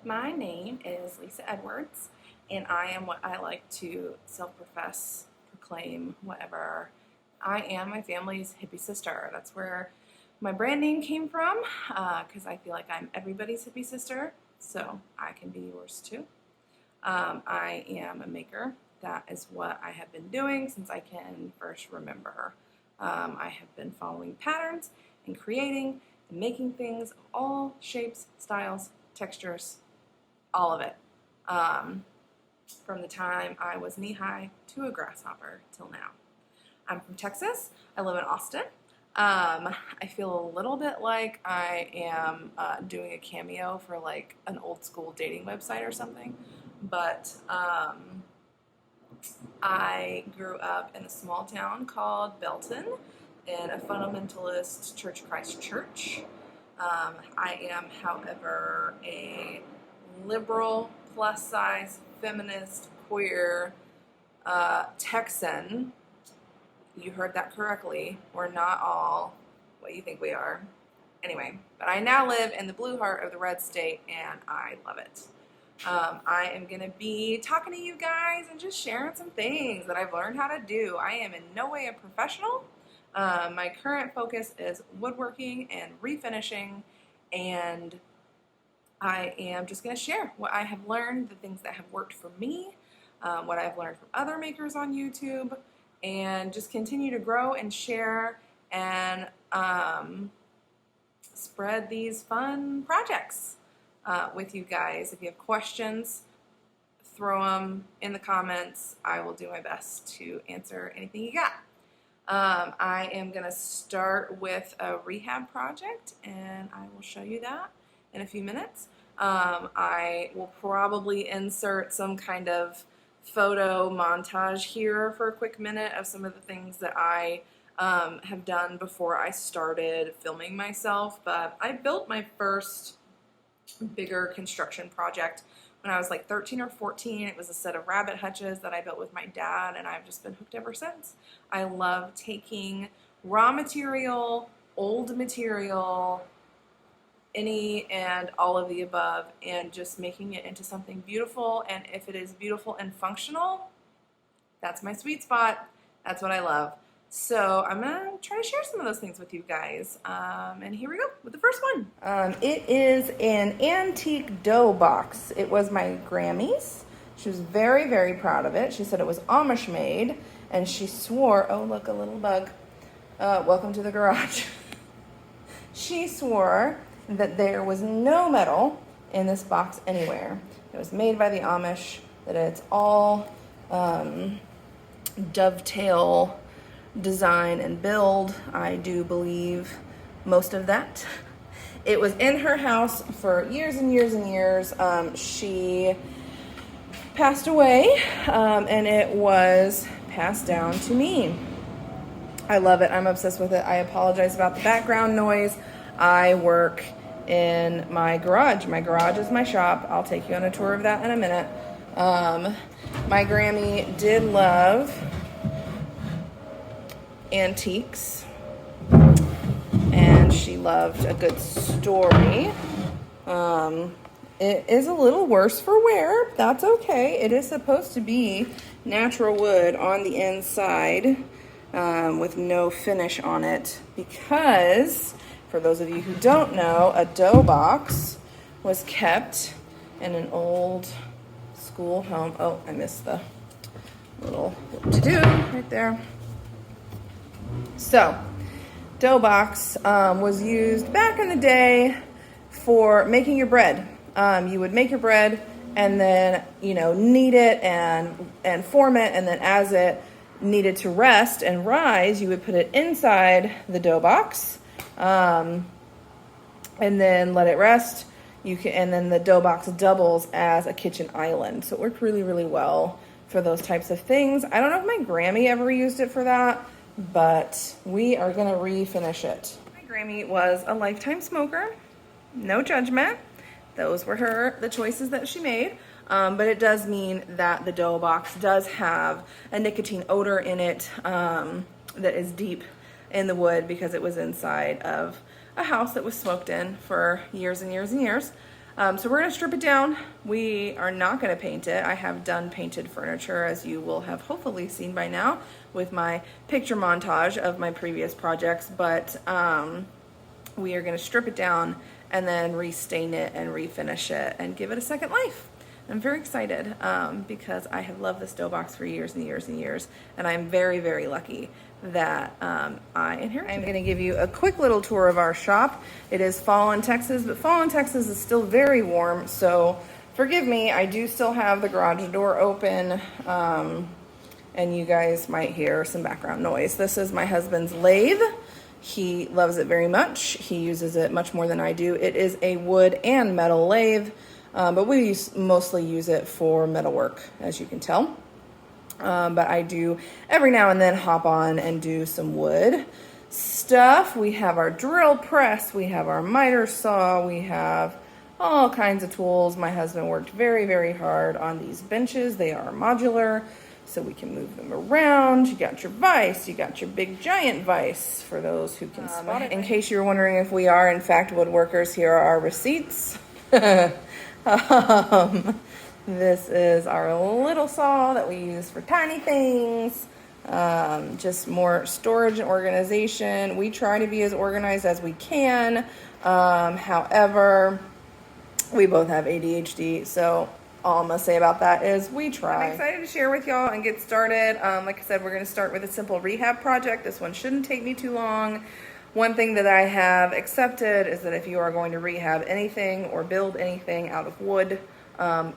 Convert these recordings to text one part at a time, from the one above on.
My name is Lisa Edwards, and I am what I like to self-profess, proclaim, whatever. I am my family's hippie sister. That's where my brand name came from, because I feel like I'm everybody's hippie sister, so I can be yours too. I am a maker. That is what I have been doing since I can first remember. I have been following patterns and creating and making things of all shapes, styles, textures, all of it. From the time I was knee-high to a grasshopper till now. I'm from Texas. I live in Austin. I feel a little bit like I am doing a cameo for like an old school dating website or something, but I grew up in a small town called Belton in a fundamentalist Church of Christ church. I am, however, a liberal, plus-size, feminist, queer Texan. You heard that correctly. We're not all what you think we are. Anyway, but I now live in the blue heart of the red state, and I love it. I am going to be talking to you guys and just sharing some things that I've learned how to do. I am in no way a professional. My current focus is woodworking and refinishing, and I am just going to share what I have learned, the things that have worked for me, what I've learned from other makers on YouTube, and just continue to grow and share and spread these fun projects with you guys. If you have questions, throw them in the comments. I will do my best to answer anything you got. I am going to start with a rehab project, and I will show you that in a few minutes. I will probably insert some kind of photo montage here for a quick minute of some of the things that I have done before I started filming myself. But I built my first bigger construction project when I was like 13 or 14. It was a set of rabbit hutches that I built with my dad, and I've just been hooked ever since. I love taking raw material, old material, any and all of the above, and just making it into something beautiful. And if it is beautiful and functional, that's my sweet spot. That's what I love. So I'm gonna try to share some of those things with you guys. And here we go with the first one. It is an antique dough box. It was my Grammy's. She was very, very proud of it. She said it was Amish made, and she swore, oh look, a little bug. Welcome to the garage. She swore that there was no metal in this box anywhere. It was made by the Amish, that it's all dovetail design and build. I do believe most of that. It was in her house for years and years and years. She passed away, and it was passed down to me. I love it. I'm obsessed with it. I apologize about the background noise. I work in my garage. My garage is my shop. I'll take you on a tour of that in a minute. My Grammy did love antiques, and she loved a good story. It is a little worse for wear. That's okay. It is supposed to be natural wood on the inside, with no finish on it, because for those of you who don't know, a dough box was kept in an old school home. Oh, I missed the little to-do right there. So, dough box was used back in the day for making your bread. You would make your bread and then, knead it and form it, and then as it needed to rest and rise, you would put it inside the dough box. And then let it rest. And then the dough box doubles as a kitchen island. So it worked really, really well for those types of things. I don't know if my Grammy ever used it for that, but we are gonna refinish it. My Grammy was a lifetime smoker. No judgment. Those were the choices that she made. But it does mean that the dough box does have a nicotine odor in it that is deep in the wood, because it was inside of a house that was smoked in for years and years and years. So we're gonna strip it down. We are not gonna paint it. I have done painted furniture, as you will have hopefully seen by now with my picture montage of my previous projects, but we are gonna strip it down and then restain it and refinish it and give it a second life. I'm very excited because I have loved this dough box for years and years and years, and I'm very, very lucky that I inherited. I'm going to give you a quick little tour of our shop. It is fall in Texas, but fall in Texas is still very warm, so forgive me. I do still have the garage door open, and you guys might hear some background noise. This is my husband's lathe. He loves it very much. He uses it much more than I do. It is a wood and metal lathe, but we mostly use it for metalwork, as you can tell. But I do every now and then hop on and do some wood stuff. We have our drill press, we have our miter saw, we have all kinds of tools. My husband worked very, very hard on these benches. They are modular, so we can move them around. You got your vise, you got your big giant vise for those who can spot it. In case you're wondering if we are in fact woodworkers, here are our receipts. This is our little saw that we use for tiny things, just more storage and organization. We try to be as organized as we can. However, we both have ADHD, so all I'm gonna say about that is we try. I'm excited to share with y'all and get started. Like I said, we're gonna start with a simple rehab project. This one shouldn't take me too long. One thing that I have accepted is that if you are going to rehab anything or build anything out of wood,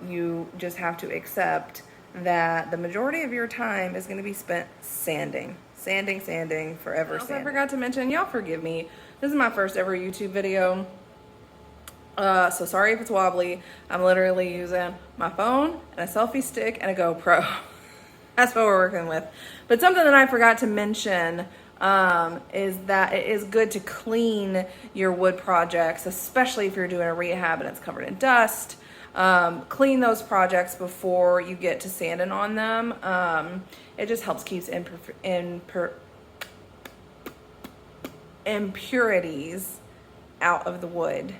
you just have to accept that the majority of your time is going to be spent sanding, forever sanding. I forgot to mention, y'all forgive me, this is my first ever YouTube video, so sorry if it's wobbly. I'm literally using my phone and a selfie stick and a GoPro. That's what we're working with. But something that I forgot to mention is that it is good to clean your wood projects, especially if you're doing a rehab and it's covered in dust. Clean those projects before you get to sanding on them. It just helps keep impurities out of the wood.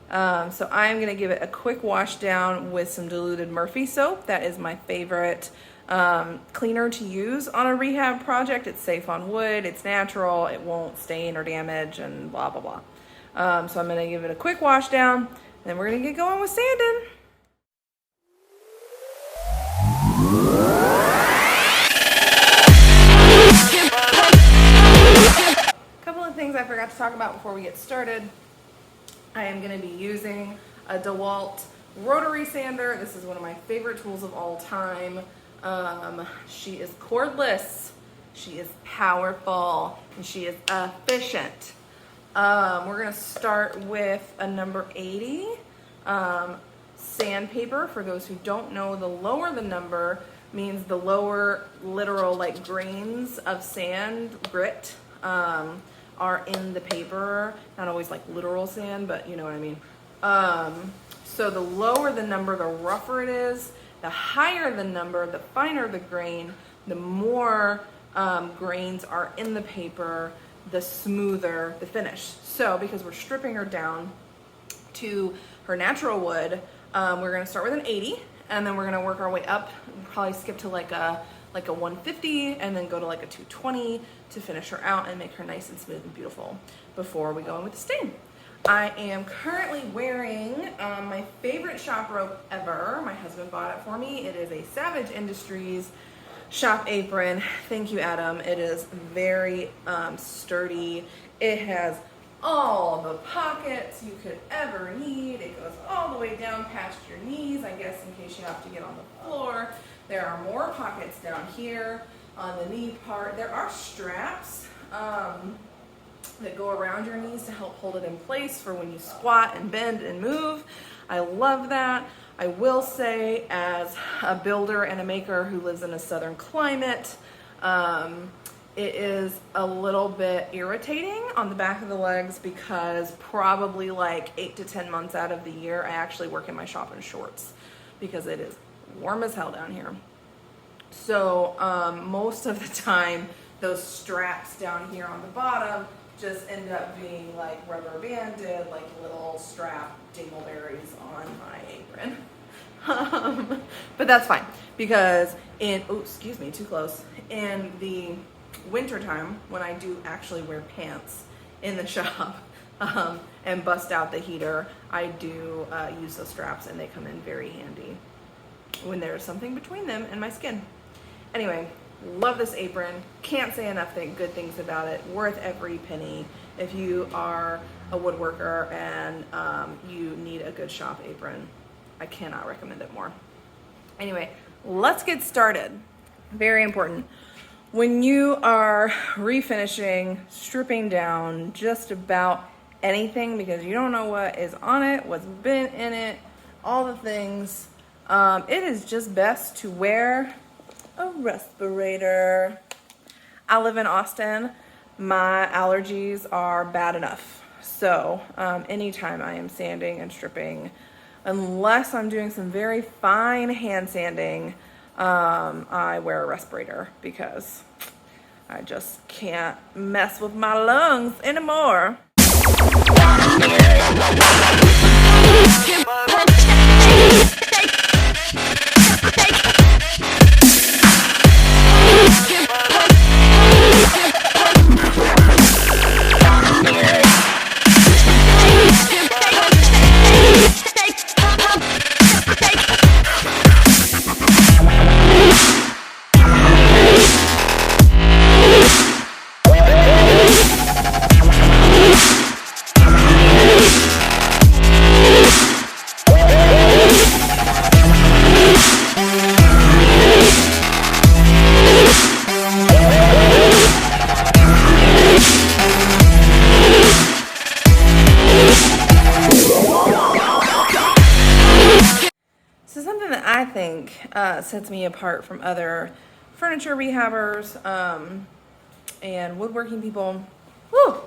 So I'm going to give it a quick wash down with some diluted Murphy soap. That is my favorite cleaner to use on a rehab project. It's safe on wood, it's natural, it won't stain or damage, and blah blah blah. So I'm going to give it a quick wash down, and then we're going to get going with sanding. Couple of things I forgot to talk about before we get started. I am going to be using a DeWalt rotary sander. This is one of my favorite tools of all time. She is cordless, she is powerful, and she is efficient. We're going to start with a number 80 sandpaper. For those who don't know, the lower the number means the lower literal like grains of sand, grit, are in the paper. Not always like literal sand, but you know what I mean. So the lower the number, the rougher it is. The higher the number, the finer the grain, the more grains are in the paper, the smoother the finish. So because we're stripping her down to her natural wood, we're gonna start with an 80, and then we're gonna work our way up. We'll probably skip to like a 150, and then go to like a 220 to finish her out and make her nice and smooth and beautiful before we go in with the stain. I am currently wearing my favorite shop rope ever. My husband bought it for me. It is a Savage Industries shop apron. Thank you, Adam. It is very sturdy. It has all the pockets you could ever need. It goes all the way down past your knees, I guess, in case you have to get on the floor. There are more pockets down here on the knee part. There are straps that go around your knees to help hold it in place for when you squat and bend and move. I love that. I will say, as a builder and a maker who lives in a southern climate, it is a little bit irritating on the back of the legs because probably like 8 to 10 months out of the year, I actually work in my shop in shorts because it is warm as hell down here. So most of the time, those straps down here on the bottom just end up being like rubber banded, like little strap dingleberries But that's fine because excuse me, too close. In the winter time, when I do actually wear pants in the shop and bust out the heater, I do use those straps, and they come in very handy when there's something between them and my skin. Anyway, love this apron. Can't say enough good things about it. Worth every penny. If you are a woodworker and you need a good shop apron, I cannot recommend it more. Anyway, let's get started. Very important. When you are refinishing, stripping down just about anything because you don't know what is on it, what's been in it, all the things, it is just best to wear a respirator. I live in Austin. My allergies are bad enough. So anytime I am sanding and stripping, unless I'm doing some very fine hand sanding, I wear a respirator because I just can't mess with my lungs anymore. Sets me apart from other furniture rehabbers and woodworking people. Woo!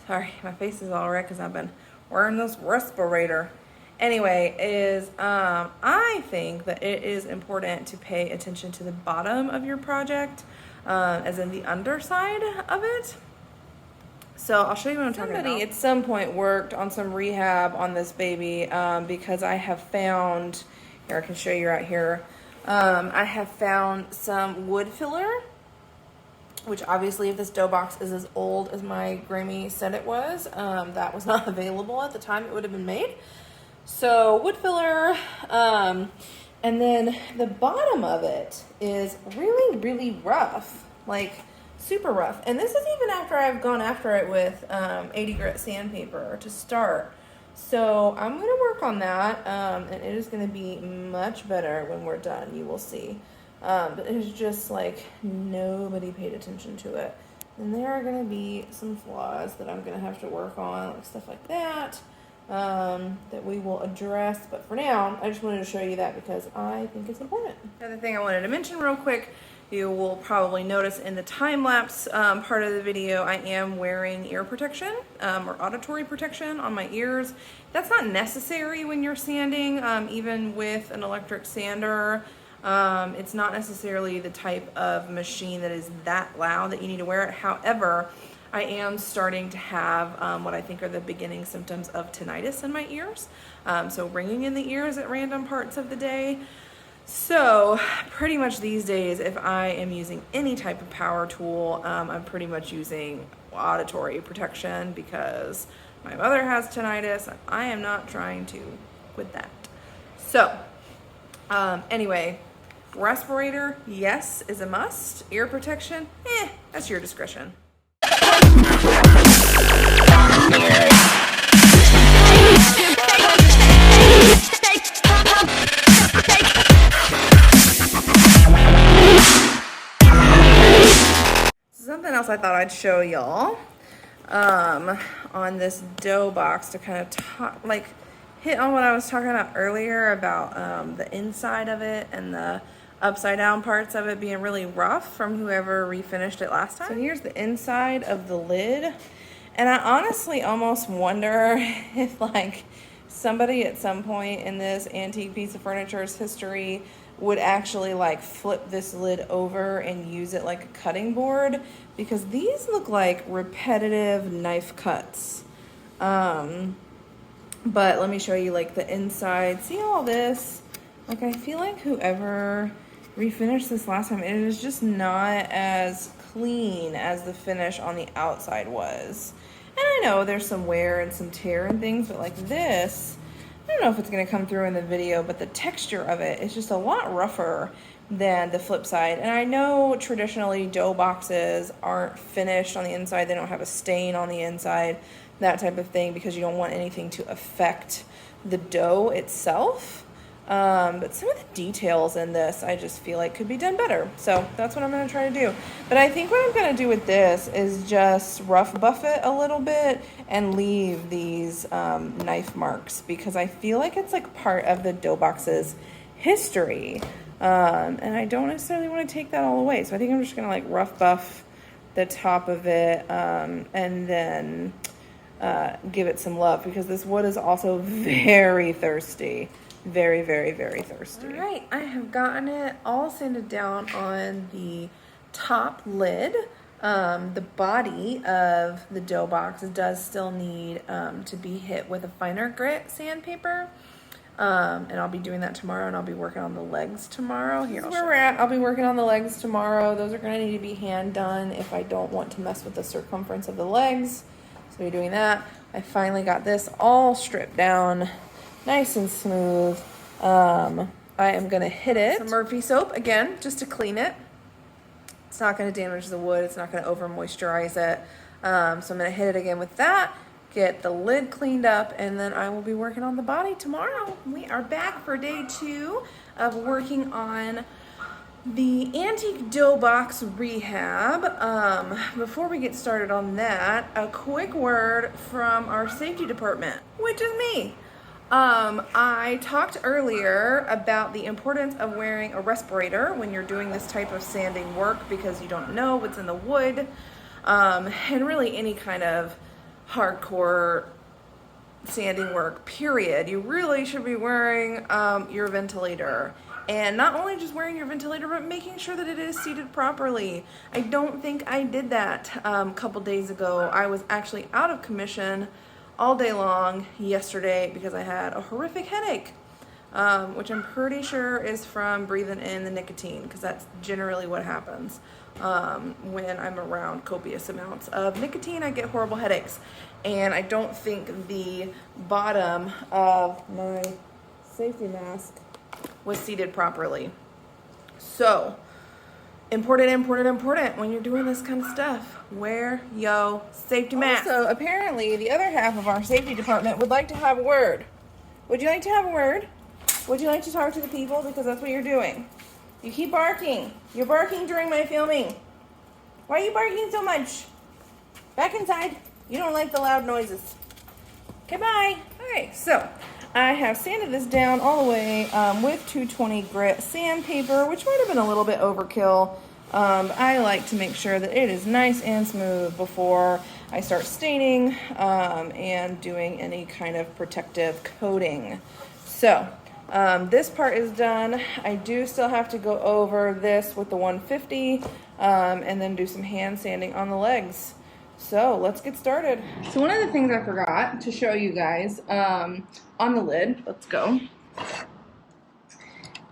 Sorry, my face is all red because I've been wearing this respirator. Anyway, I think that it is important to pay attention to the bottom of your project, as in the underside of it. So I'll show you what I'm talking about. Somebody at some point worked on some rehab on this baby because I have found, here I can show you right here, I have found some wood filler, which obviously if this dough box is as old as my Grammy said it was, that was not available at the time it would have been made. So wood filler, and then the bottom of it is really, really rough, like super rough. And this is even after I've gone after it with 80 grit sandpaper to start. So I'm going to work on that, and it is going to be much better when we're done, you will see. But it's just like nobody paid attention to it. And there are going to be some flaws that I'm going to have to work on, like stuff like that, that we will address. But for now, I just wanted to show you that because I think it's important. The other thing I wanted to mention real quick, you will probably notice in the time-lapse part of the video, I am wearing ear protection or auditory protection on my ears. That's not necessary when you're sanding, even with an electric sander. It's not necessarily the type of machine that is that loud that you need to wear it. However, I am starting to have what I think are the beginning symptoms of tinnitus in my ears. So ringing in the ears at random parts of the day. So pretty much these days, if I am using any type of power tool, I'm pretty much using auditory protection because my mother has tinnitus and I am not trying to quit that. So anyway, respirator, yes, is a must. Ear protection, that's your discretion. Something else I thought I'd show y'all on this dough box to kind of hit on what I was talking about earlier about the inside of it and the upside down parts of it being really rough from whoever refinished it last time. So here's the inside of the lid, and I honestly almost wonder if like somebody at some point in this antique piece of furniture's history would actually like flip this lid over and use it like a cutting board, because these look like repetitive knife cuts. But let me show you like the inside. See all this? Like, I feel like whoever refinished this last time, it is just not as clean as the finish on the outside was. And I know there's some wear and some tear and things, but like this, I don't know if it's going to come through in the video, but the texture of it is just a lot rougher than the flip side. And I know traditionally dough boxes aren't finished on the inside. They don't have a stain on the inside, that type of thing, because you don't want anything to affect the dough itself. But some of the details in this I just feel like could be done better. So that's what I'm going to try to do. But I think what I'm going to do with this is just rough buff it a little bit and leave these knife marks, because I feel like it's like part of the dough box's history. And I don't necessarily want to take that all away. So I think I'm just going to like rough buff the top of it and then give it some love, because this wood is also very thirsty. Very, very, very thirsty. All right, I have gotten it all sanded down on the top lid. The body of the dough box does still need to be hit with a finer grit sandpaper. And I'll be doing that tomorrow, and I'll be working on the legs tomorrow. Here's where we're at. I'll be working on the legs tomorrow. Those are going to need to be hand done if I don't want to mess with the circumference of the legs. So we're doing that. I finally got this all stripped down, nice and smooth. I am going to hit it. Some Murphy soap, again, just to clean it. It's not going to damage the wood. It's not going to over moisturize it. So I'm going to hit it again with that, get the lid cleaned up, and then I will be working on the body tomorrow. We are back for day 2 of working on the antique dough box rehab. Before we get started on that, a quick word from our safety department, which is me. I talked earlier about the importance of wearing a respirator when you're doing this type of sanding work, because you don't know what's in the wood, and really any kind of hardcore sanding work, period. You really should be wearing your ventilator. And not only just wearing your ventilator, but making sure that it is seated properly. I don't think I did that a couple days ago. I was actually out of commission all day long yesterday because I had a horrific headache, which I'm pretty sure is from breathing in the nicotine, because that's generally what happens when I'm around copious amounts of nicotine. I get horrible headaches, and I don't think the bottom of my safety mask was seated properly. So important when you're doing this kind of stuff. Wear yo safety mask. So apparently the other half of our safety department would like to have a word. Would you like to have a word? Would you like to talk to the people? Because that's what you're doing. You keep barking. You're barking during my filming. Why are you barking so much? Back inside. You don't like the loud noises. Okay, bye. Okay, so I have sanded this down all the way with 220 grit sandpaper, which might have been a little bit overkill. I like to make sure that it is nice and smooth before I start staining and doing any kind of protective coating. So this part is done. I do still have to go over this with the 150 and then do some hand sanding on the legs. So let's get started. So one of the things I forgot to show you guys on the lid, let's go,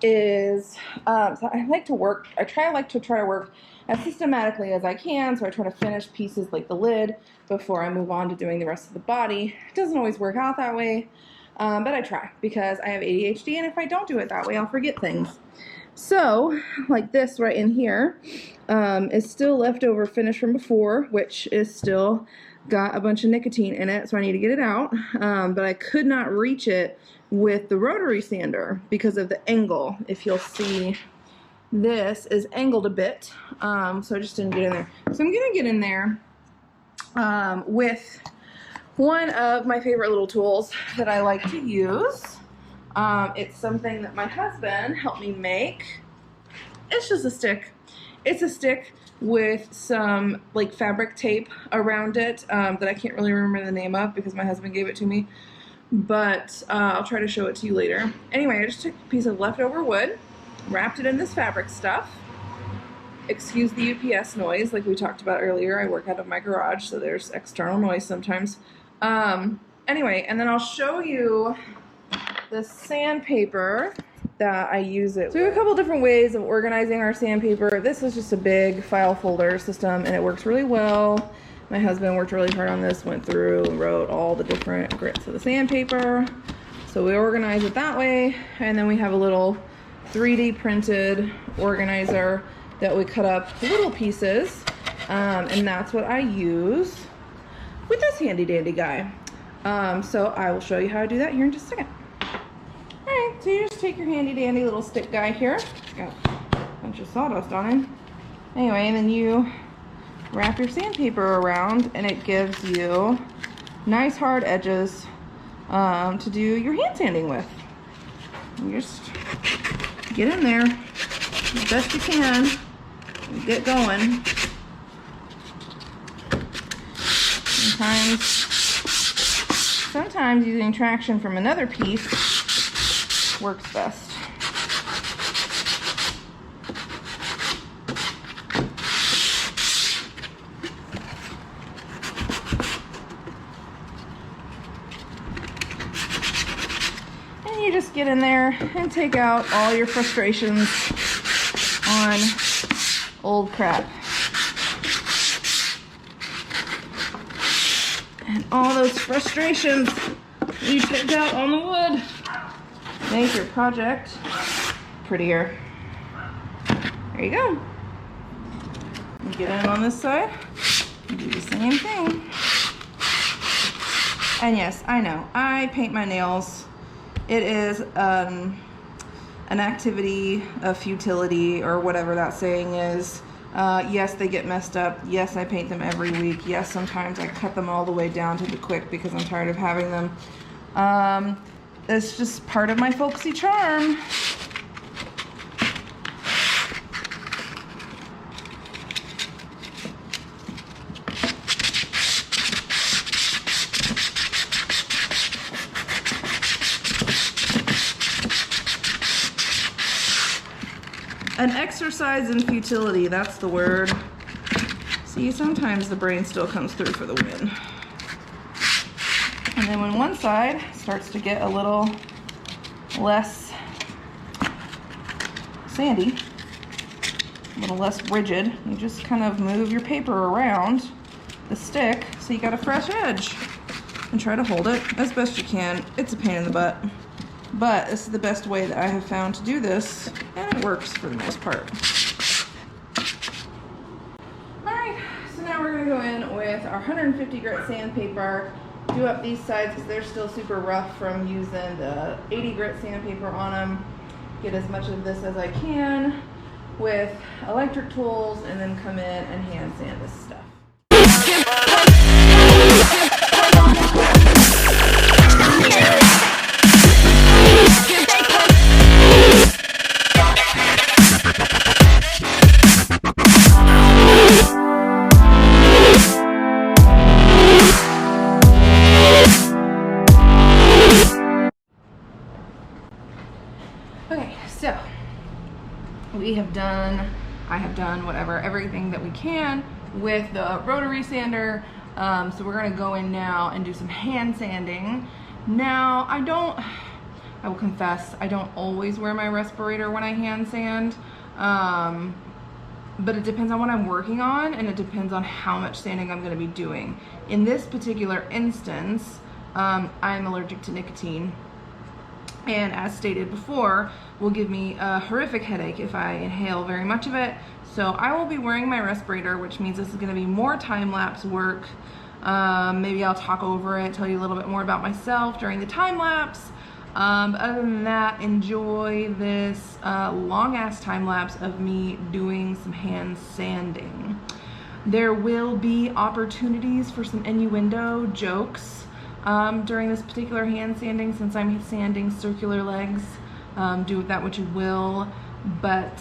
is so I like to work, I like to try to work as systematically as I can. So I try to finish pieces like the lid before I move on to doing the rest of the body. It doesn't always work out that way, but I try, because I have ADHD, and if I don't do it that way, I'll forget things. So like this right in here is still leftover finish from before, which is still got a bunch of nicotine in it, so I need to get it out, but I could not reach it with the rotary sander because of the angle. If you'll see, this is angled a bit, so I just didn't get in there. So I'm gonna get in there with one of my favorite little tools that I like to use. It's something that my husband helped me make. It's just a stick. It's a stick with some like fabric tape around it that I can't really remember the name of because my husband gave it to me, but I'll try to show it to you later. Anyway, I just took a piece of leftover wood, wrapped it in this fabric stuff. Excuse the UPS noise like we talked about earlier. I work out of my garage, so there's external noise sometimes. Anyway, and then I'll show you the sandpaper that I use it. So we have a couple different ways of organizing our sandpaper. This is just a big file folder system, and it works really well. My husband worked really hard on this, went through and wrote all the different grits of the sandpaper. So we organize it that way, and then we have a little 3D printed organizer that we cut up little pieces, and that's what I use with this handy dandy guy. So I will show you how to do that here in just a second. Alright, so you just take your handy dandy little stick guy here. Got a bunch of sawdust on him. Anyway, and then you wrap your sandpaper around, and it gives you nice hard edges to do your hand sanding with. You just get in there as best you can and get going. Sometimes using traction from another piece works best. And you just get in there and take out all your frustrations on old crap. And all those frustrations you took out on the wood make your project prettier. There you go. You get in on this side and do the same thing. And yes, I know, I paint my nails. It is an activity of futility, or whatever that saying is. Yes, they get messed up. Yes, I paint them every week. Yes, sometimes I cut them all the way down to the quick because I'm tired of having them. It's just part of my folksy charm. An exercise in futility, that's the word. See, sometimes the brain still comes through for the win. And then when one side starts to get a little less sandy, a little less rigid, you just kind of move your paper around the stick so you got a fresh edge. And try to hold it as best you can. It's a pain in the butt. But this is the best way that I have found to do this, and it works for the most part. Alright, so now we're going to go in with our 150 grit sandpaper, do up these sides because they're still super rough from using the 80 grit sandpaper on them. Get as much of this as I can with electric tools, and then come in and hand sand this stuff. I have done everything that we can with the rotary sander. So we're gonna go in now and do some hand sanding. Now, I will confess, I don't always wear my respirator when I hand sand, but it depends on what I'm working on, and it depends on how much sanding I'm gonna be doing. In this particular instance, I'm allergic to nicotine, and as stated before, will give me a horrific headache if I inhale very much of it. So I will be wearing my respirator, which means this is gonna be more time-lapse work. Maybe I'll talk over it, tell you a little bit more about myself during the time-lapse. But other than that, enjoy this long-ass time-lapse of me doing some hand sanding. There will be opportunities for some innuendo jokes during this particular hand sanding, since I'm sanding circular legs. Do with that what you will, but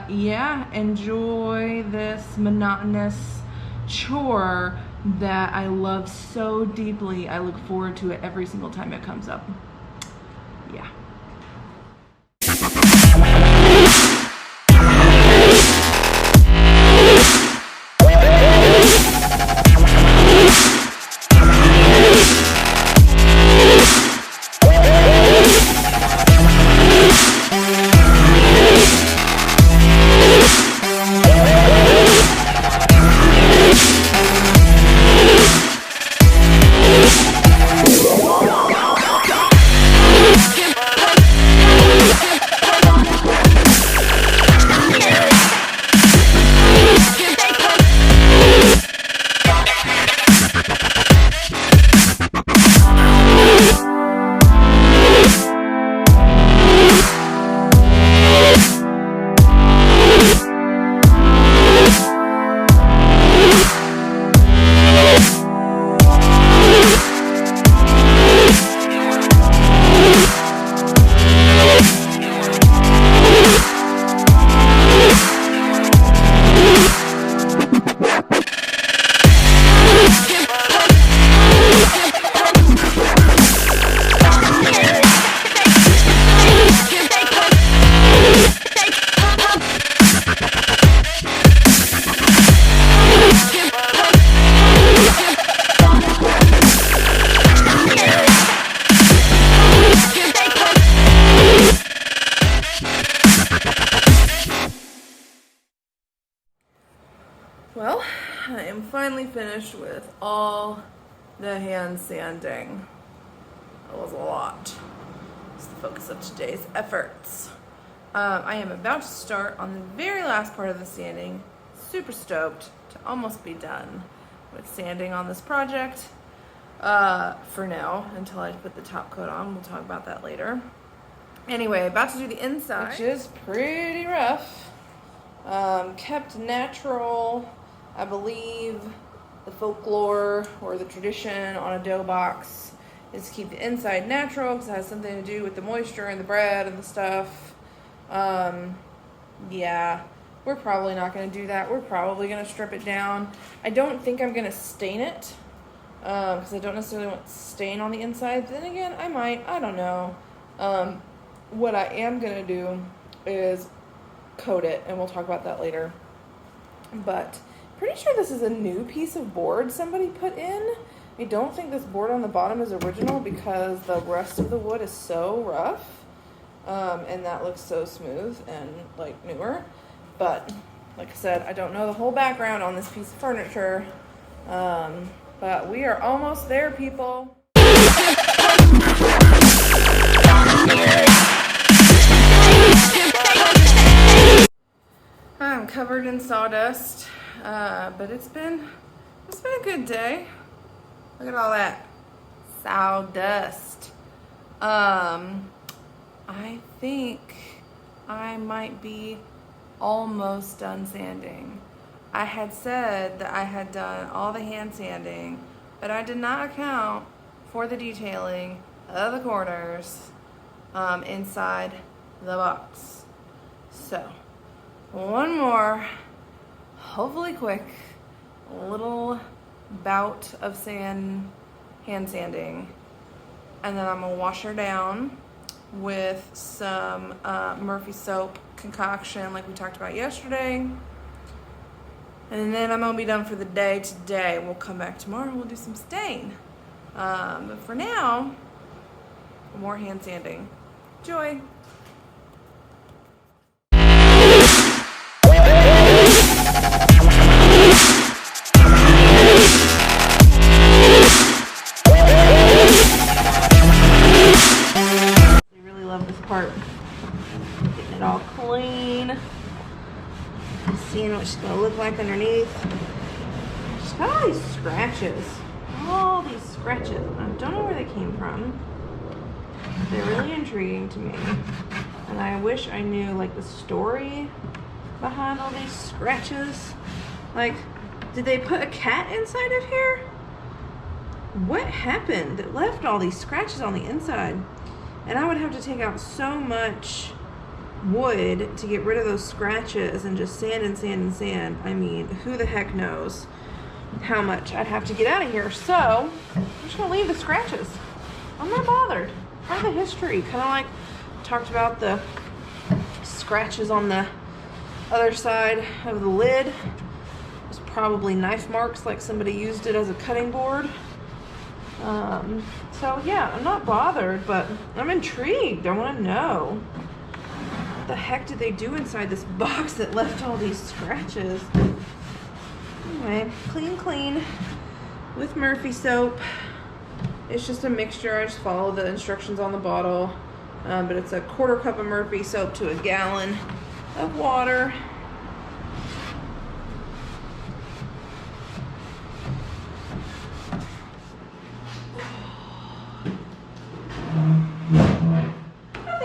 yeah, enjoy this monotonous chore that I love so deeply. I look forward to it every single time it comes up. Yeah. finally finished with all the hand sanding. That was a lot. It's the focus of today's efforts. I am about to start on the very last part of the sanding. Super stoked to almost be done with sanding on this project. For now, until I put the top coat on. We'll talk about that later. Anyway, about to do the inside, which is pretty rough. Kept natural, I believe the folklore or the tradition on a dough box is to keep the inside natural because it has something to do with the moisture and the bread and the stuff. Yeah, we're probably not going to do that. We're probably going to strip it down. I don't think I'm going to stain it because I don't necessarily want stain on the inside. Then again, I might. I don't know. What I am going to do is coat it, and we'll talk about that later. But pretty sure this is a new piece of board somebody put in. I don't think this board on the bottom is original because the rest of the wood is so rough. And that looks so smooth and like newer. But like I said, I don't know the whole background on this piece of furniture. But we are almost there, people. I'm covered in sawdust, but it's been a good day. Look at all that sawdust. I think I might be almost done sanding. I had said that I had done all the hand sanding, but I did not account for the detailing of the corners inside the box. So, one more, hopefully quick, little bout of hand sanding, and then I'm gonna wash her down with some Murphy soap concoction like we talked about yesterday, and then I'm gonna be done for the day today. We'll come back tomorrow and we'll do some stain, but for now, more hand sanding. Enjoy. Part, getting it all clean, seeing what she's gonna look like underneath. She's got all these scratches, I don't know where they came from. They're really intriguing to me, and I wish I knew like the story behind all these scratches. Like, did they put a cat inside of here? What happened that left all these scratches on the inside? And I would have to take out so much wood to get rid of those scratches and just sand and sand and sand. I mean, who the heck knows how much I'd have to get out of here. So, I'm just gonna leave the scratches. I'm not bothered. Part of the history, kind of like talked about the scratches on the other side of the lid. It's probably knife marks, like somebody used it as a cutting board. So yeah, I'm not bothered, but I'm intrigued. I want to know what the heck did they do inside this box that left all these scratches. Anyway, clean with Murphy soap. It's just a mixture. I just follow the instructions on the bottle, but it's a 1/4 cup of Murphy soap to a gallon of water.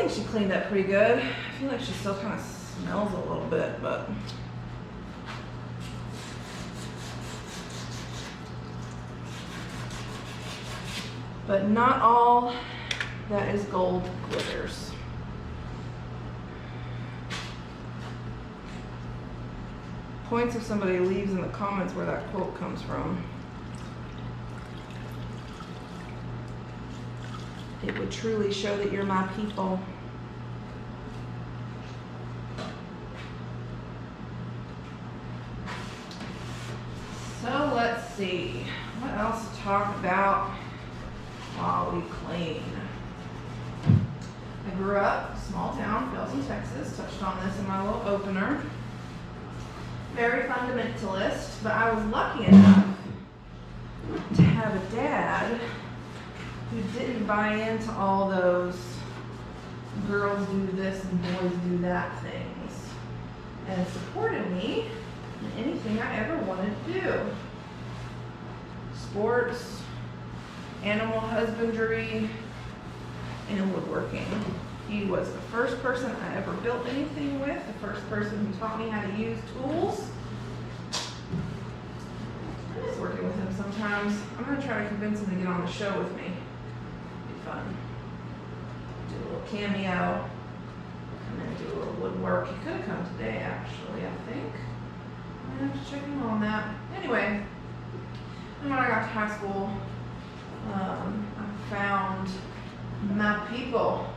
She cleaned up pretty good. I feel like she still kind of smells a little bit, but not all that is gold glitters. Points if somebody leaves in the comments where that quote comes from. It would truly show that you're my people. So let's see, what else to talk about while we clean? I grew up, small town, Felton, Texas. Touched on this in my little opener. very fundamentalist, but I was lucky enough to have a dad who didn't buy into all those girls do this and boys do that things, and supported me in anything I ever wanted to do. Sports, animal husbandry, and woodworking. He was the first person I ever built anything with, the first person who taught me how to use tools. I miss working with him sometimes. I'm going to try to convince him to get on the show with me. It'd be fun. Do a little cameo, and then do a little woodwork. He could have come today, actually, I think. I have to check in on that. Anyway, and when I got to high school, I found my people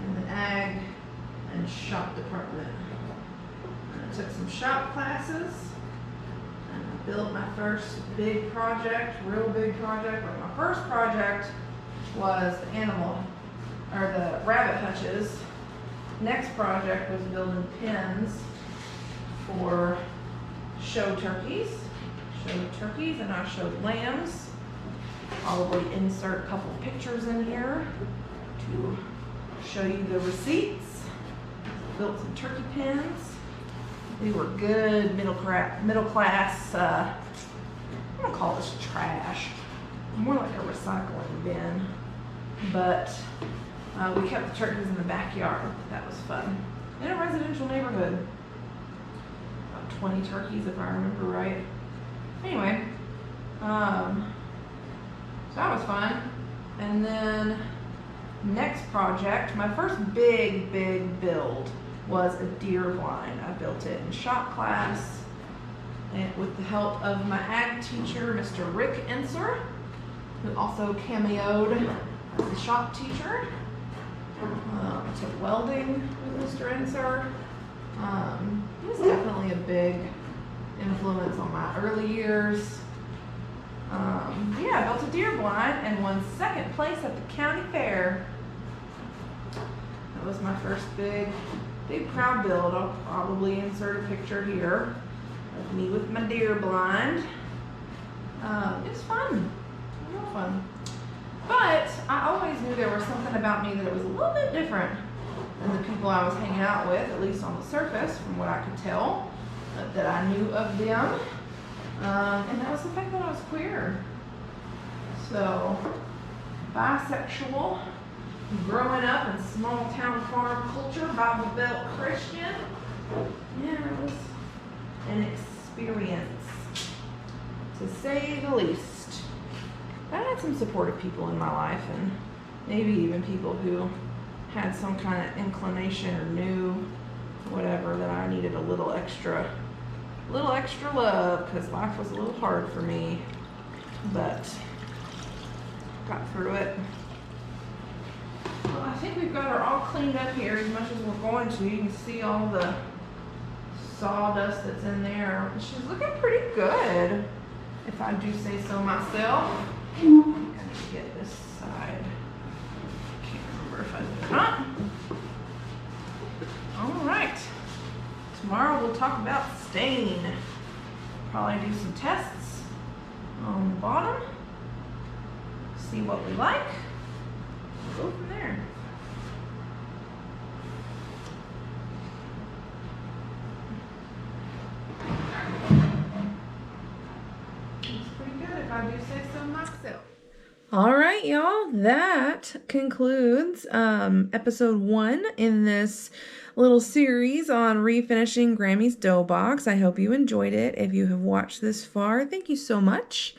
in the ag and shop department. And I took some shop classes, and I built my first big project, real big project. Like my first project was the the rabbit hutches. Next project was building pens for show turkeys, and I showed lambs. Probably insert a couple pictures in here to show you the receipts. Built some turkey pens. They were good middle class. I'm gonna call this trash. More like a recycling bin. But we kept the turkeys in the backyard. That was fun. In a residential neighborhood. About 20 turkeys, if I remember right. Anyway, so that was fun. And then next project, my first big build was a deer blind. I built it in shop class and with the help of my ag teacher, Mr. Rick Enser, who also cameoed as the shop teacher. I took welding with Mr. Enser. He was definitely a big influence on my early years. Yeah, I built a deer blind and won second place at the county fair. That was my first big proud build. I'll probably insert a picture here of me with my deer blind. It was fun, real fun. But I always knew there was something about me that was a little bit different than the people I was hanging out with, at least on the surface, from what I could tell, that I knew of them. And that was the fact that I was queer. So, bisexual, growing up in small town farm culture, Bible Belt Christian. Yeah, it was an experience, to say the least. I had some supportive people in my life, and maybe even people who had some kind of inclination or knew whatever that I needed a little extra love, because life was a little hard for me, but got through it. Well, I think we've got her all cleaned up here as much as we're going to. You can see all the sawdust that's in there. She's looking pretty good, if I do say so myself. I'm gonna get this side. Can't remember if I did or not. All right. Tomorrow we'll talk about stain. Probably do some tests on the bottom. See what we like. We'll go from there. It's pretty good if I do say so myself. All right, y'all. That concludes episode 1 in this little series on refinishing Grammy's dough box. I hope you enjoyed it. If you have watched this far, thank you so much.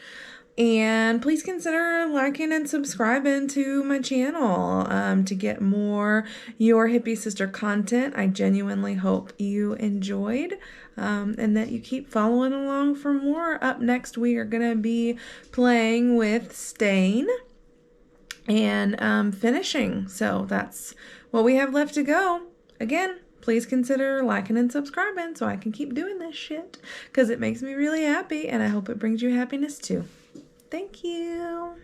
And please consider liking and subscribing to my channel to get more Your Hippie Sister content. I genuinely hope you enjoyed and that you keep following along for more. Up next, we are going to be playing with stain and finishing. So that's what we have left to go. Again, please consider liking and subscribing so I can keep doing this shit, because it makes me really happy, and I hope it brings you happiness too. Thank you.